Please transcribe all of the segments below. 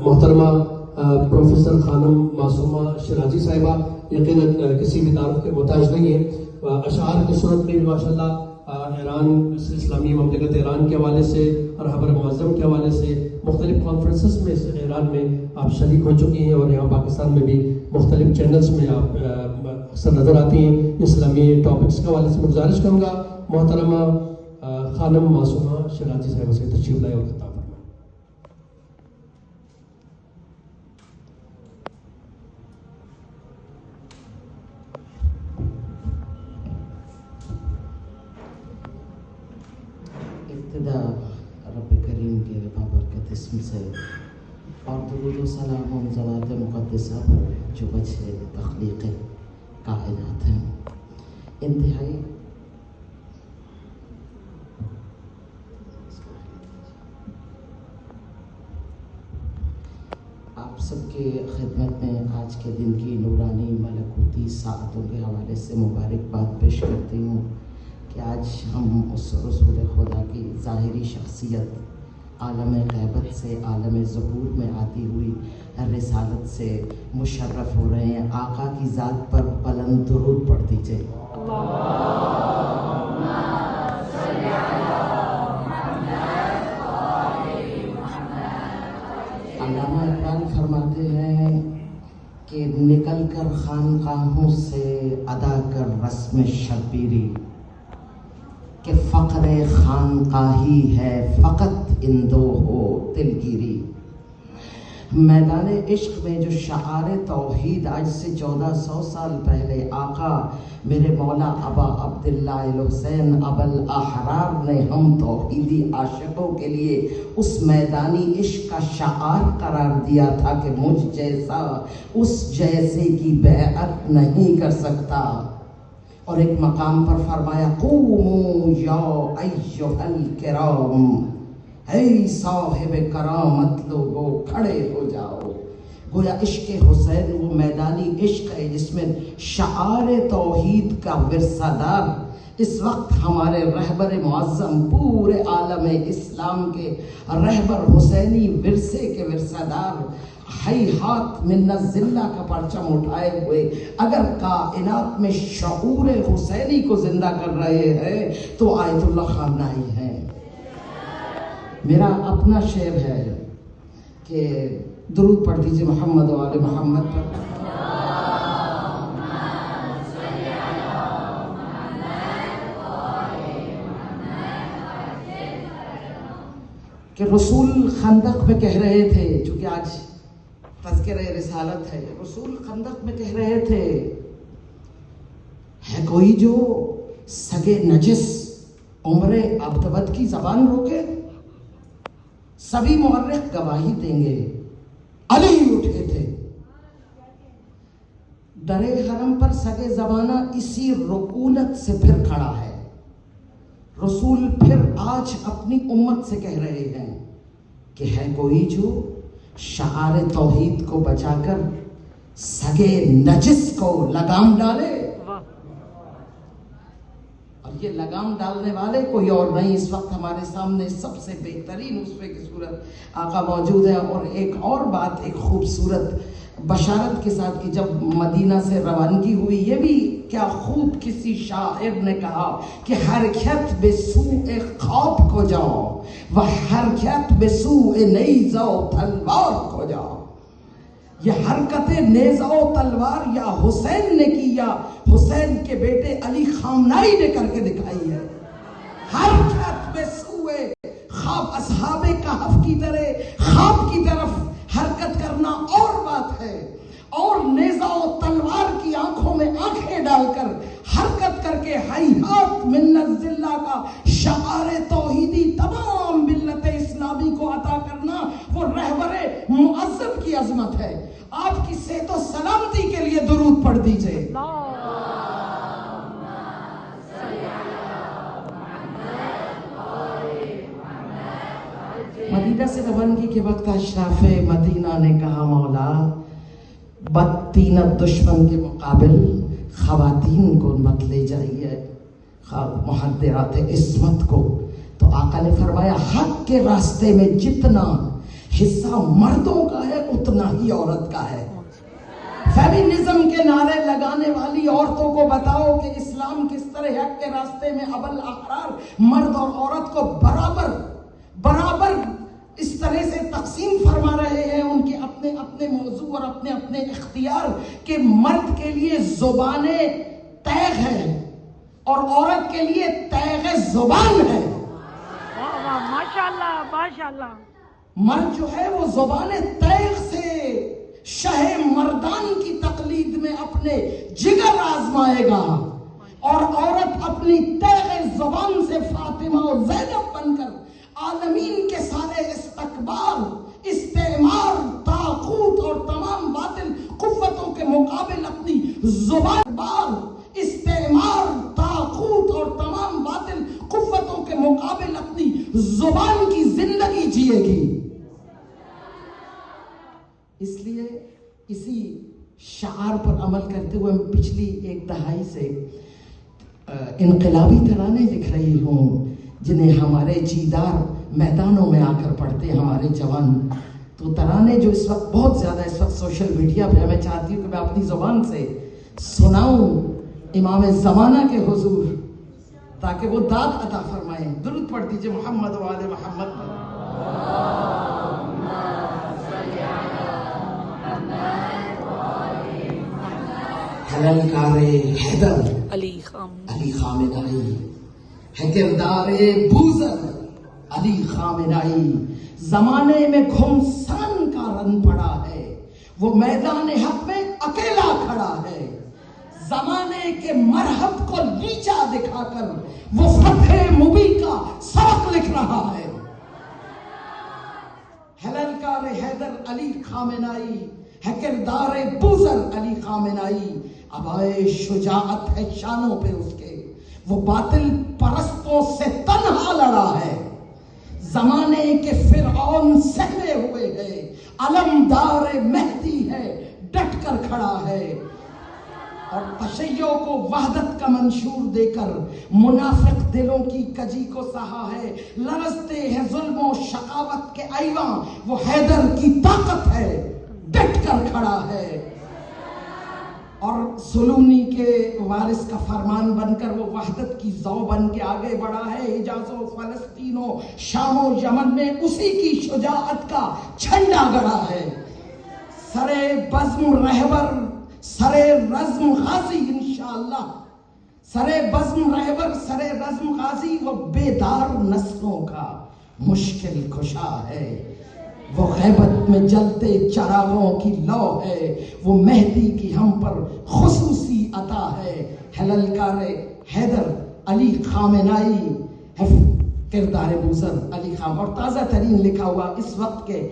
محترمہ پروفیسر خانم معصومہ شیرازی صاحبہ یقیناً کسی بھی تعارف کے محتاج نہیں ہے. اشعار کی صورت میں ماشاءاللہ ایران اسلامی مملکت ایران کے حوالے سے اور رہبر معظم کے حوالے سے مختلف کانفرنسز میں ایران میں آپ شریک ہو چکی ہیں، اور یہاں پاکستان میں بھی مختلف چینلز میں آپ اکثر نظر آتی ہیں. اسلامی ٹاپکس کے حوالے سے میں گزارش کروں گا محترمہ خانم معصومہ شیرازی صاحبہ سے تشریف لائے اور خطاب فرمائیں. ابتدا رب کریم کے بابرکت اسم سے اور درود و سلام ان ذوات مقدسہ پر جو وجہ تخلیق کائنات ہیں. انتہائی آپ سب کے خدمت میں آج کے دن کی نورانی ملکوتی ساعتوں کے حوالے سے مبارکباد پیش کرتی ہوں کہ آج ہم اس رسول خدا کی ظاہری شخصیت عالم غیبت سے عالم ظہور میں آتی ہوئی رسالت سے مشرف ہو رہے ہیں. آقا کی ذات پر بلند درود پڑھ دیجئے. علامہ اقبال فرماتے ہیں کہ نکل کر خانقاہوں سے ادا کر رسم شبیری، کہ فقر خانقاہی ہے فقط اندو ہو دلگیری. میدان عشق میں جو شعار توحید آج سے 1400 سال پہلے آقا میرے مولا ابا عبداللہ الحسین ابا الاحرار نے ہم توحیدی عاشقوں کے لیے اس میدانی عشق کا شعار قرار دیا تھا کہ مجھ جیسا اس جیسے کی بیعت نہیں کر سکتا. اور ایک مقام پر فرمایا قوموا یا ایھا الکرام، اے صاحب کرامت لوگو کھڑے ہو جاؤ. گویا عشق حسین وہ میدانی عشق ہے جس میں شعار توحید کا ورثہ دار اس وقت ہمارے رہبر معظم پورے عالم اسلام کے رہبر حسینی ورثے کے ورثہ دار ہیہات من الذلہ کا پرچم اٹھائے ہوئے اگر کائنات میں شعور حسینی کو زندہ کر رہے ہیں تو آیت اللہ خامنائی ہیں. میرا اپنا شعر ہے کہ درود پڑھ دیجئے محمد و آل محمد پر. کہ رسول خندق میں کہہ رہے تھے، چونکہ آج تذکرہ رسالت ہے، رسول خندق میں کہہ رہے تھے ہے کوئی جو سگے نجس عمر ابد کی زبان روکے؟ سبھی مورخ گواہی دیں گے علی اٹھے تھے. درے حرم پر سگے زمانہ اسی رکولت سے پھر کھڑا ہے. رسول پھر آج اپنی امت سے کہہ رہے ہیں کہ ہے کوئی جو شعار توحید کو بچا کر سگے نجس کو لگام ڈالے. اور یہ لگام ڈالنے والے کوئی اور نہیں، اس وقت ہمارے سامنے سب سے بہترین عصوے کی صورت آقا موجود ہے. اور ایک اور بات، ایک خوبصورت بشارت کے ساتھ کہ جب مدینہ سے روانگی ہوئی، یہ بھی کیا خوب کسی شاعر نے کہا کہ حرکت بے سوء خواب کو جاؤ و حرکت بے سوء نیزہ و تلوار کو جاؤ. یہ حرکت نیزہ و تلوار یا حسین نے کی یا حسین کے بیٹے علی خامنائی نے کر کے دکھائی ہے. حرکت بے سوء خواب، اصحاب کہف کی طرح خواب کی طرف حرکت کرنا اور بات ہے، اور نیزہ و تلوار کی آنکھوں میں آنکھیں ڈال کر حرکت کر کے ہیہات من الذلہ کا شعار توحیدی تمام ملت اسلامی کو عطا کرنا وہ رہبر معظم کی عظمت ہے. آپ کی صحت و سلامتی کے لیے درود پڑھ دیجئے. مدینہ سے روانگی کے وقت اشراف مدینہ نے کہا مولا بدطینت دشمن کے مقابل خواتین کو مت لے جائیے، محدرات عصمت کو. تو آقا نے فرمایا حق کے راستے میں جتنا حصہ مردوں کا ہے اتنا ہی عورت کا ہے. فیمینزم کے نعرے لگانے والی عورتوں کو بتاؤ کہ اسلام کس طرح حق کے راستے میں ابل احرار مرد اور عورت کو برابر اس طرح سے تقسیم فرما رہے ہیں. ان کے اپنے اپنے موضوع اور اپنے اپنے اختیار کہ مرد کے لیے زبانیں تیغ ہے اور عورت کے لیے تیغ زبان ہے. ماشاءاللہ ماشاءاللہ. مرد جو ہے وہ زبان تیغ سے شہ مردان کی تقلید میں اپنے جگر آزمائے گا اور عورت اپنی تیغ زبان سے فاطمہ اور زینب بن کر عالمین کے سارے استقبال، استعمار، طاغوت اور تمام باطل قوتوں کے مقابل اپنی زبان، استعمار، طاغوت اور تمام باطل قوتوں کے مقابل اپنی زبان کی زندگی جیے گی. اس لیے اسی شعار پر عمل کرتے ہوئے پچھلی ایک دہائی سے انقلابی ترانے لکھ رہی ہوں جنہیں ہمارے چیدار میدانوں میں آ کر پڑھتے ہیں ہمارے جوان. تو ترانے جو اس وقت بہت زیادہ اس وقت سوشل میڈیا پہ میں چاہتی ہوں کہ میں اپنی زبان سے سناؤں امام زمانہ کے حضور تاکہ وہ داد عطا فرمائیں. درود پڑھ دیجئے محمد و آل محمد پر. حلال حیدر علی خامنائی ہے کردار بوزر علی خامنائی. زمانے میں گھمسان کا رن پڑا ہے، وہ میدان حق میں اکیلا کھڑا ہے. زمانے کے مرحب کو نیچا دکھا کر وہ فتح مبین کا سبق لکھ رہا ہے. حلال حیدر علی خامنائی ہے کردار بوزر علی خامنائی. ابائے شجاعت ہے شانوں پہ اس کے، وہ باطل پرستوں سے تنہا لڑا ہے. زمانے کے فرعون سہمے ہوئے ہے، علمدار مہدی ہے ڈٹ کر کھڑا ہے. اور تشیع کو وحدت کا منشور دے کر منافق دلوں کی کجی کو سہا ہے. لرزتے ہیں ظلم و شقاوت کے ایواں، وہ حیدر کی طاقت ہے ڈٹ کر کھڑا ہے. اور سلونی کے وارث کا فرمان بن کر وہ وحدت کی ضو بن کے آگے بڑھا ہے. حجاز و فلسطین و شام و یمن میں اسی کی شجاعت کا جھنڈا گڑا ہے. سرے بزم رہبر سرے رزم غازی انشاءاللہ، سرے بزم رہبر سرے رزم غازی، وہ بیدار نسلوں کا مشکل کشا ہے. وہ غیبت میں جلتے چراغوں کی لو ہے، وہ مہدی کی ہم پر خصوصی عطا ہے. حلال حیدر علی خامنائی ہے کردار بوزر علی خام. اور تازہ ترین لکھا ہوا اس وقت کے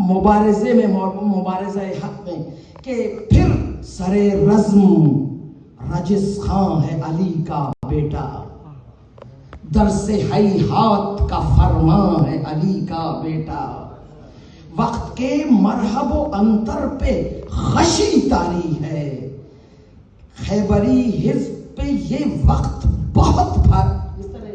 مبارزے میں، مبارزہ حق میں، کہ پھر سرے رزم رجس خان ہے علی کا بیٹا، درس ہیہات کا فرمان ہے علی کا بیٹا. وقت کے مرحب و انتر پہ خشی طاری ہے، خیبری حزب پہ یہ وقت بہت بھاری. اس طرح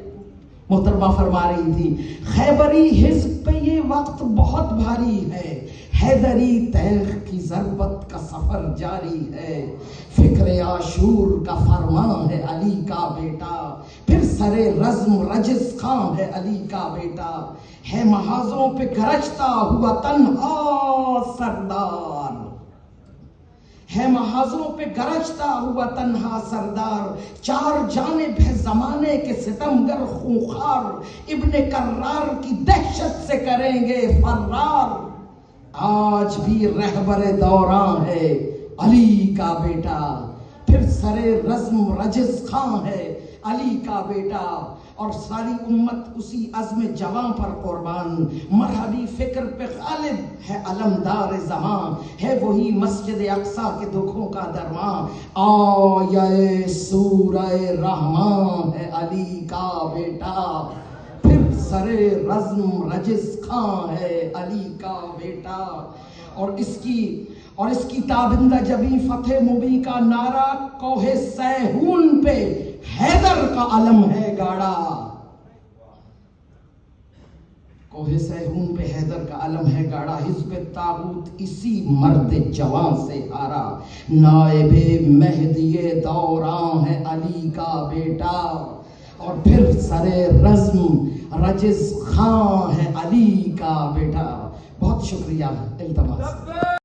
محترمہ فرما رہی تھی، خیبری حزب پہ یہ وقت بہت بھاری ہے، حیدری تیغ کی ضربت کا سفر جاری ہے. فکر عاشور کا فرمان ہے علی کا بیٹا، پھر سرے رزم رجس خان ہے علی کا بیٹا. ہے محاذوں پہ گرجتا ہوا تنہا سردار، ہے محاذوں پہ گرجتا ہوا تنہا سردار. چار جانب ہے زمانے کے ستمگر خونخوار، ابن کرار کی دہشت سے کریں گے فرار. آج بھی رہبر دوران ہے علی کا بیٹا، پھر سرے رزم رجس خان ہے علی کا بیٹا. اور ساری امت اسی عزم جواں پر قربان. مرحبی فکر پہ غالب ہے علمدار زمان، ہے وہی مسجد اقصیٰ کے دکھوں کا درمان. آیہ سورہ رحمان ہے علی کا بیٹا، پھر سرے رزم رجس خان ہے علی کا بیٹا. اور اس کی تابندہ جبیں فتح مبین کا نعرہ کوہ سیہون پہ حیدر کا علم ہے گاڑا. کوہ سیہون پہ حیدر کا علم ہے گاڑا، حزب طاغوت اسی مرد جوان سے ہارا، نائب مہدی دوراں ہے علی کا بیٹا، اور پھر سر رزم رجز خاں ہے علی کا بیٹا۔ بہت شکریہ، التماس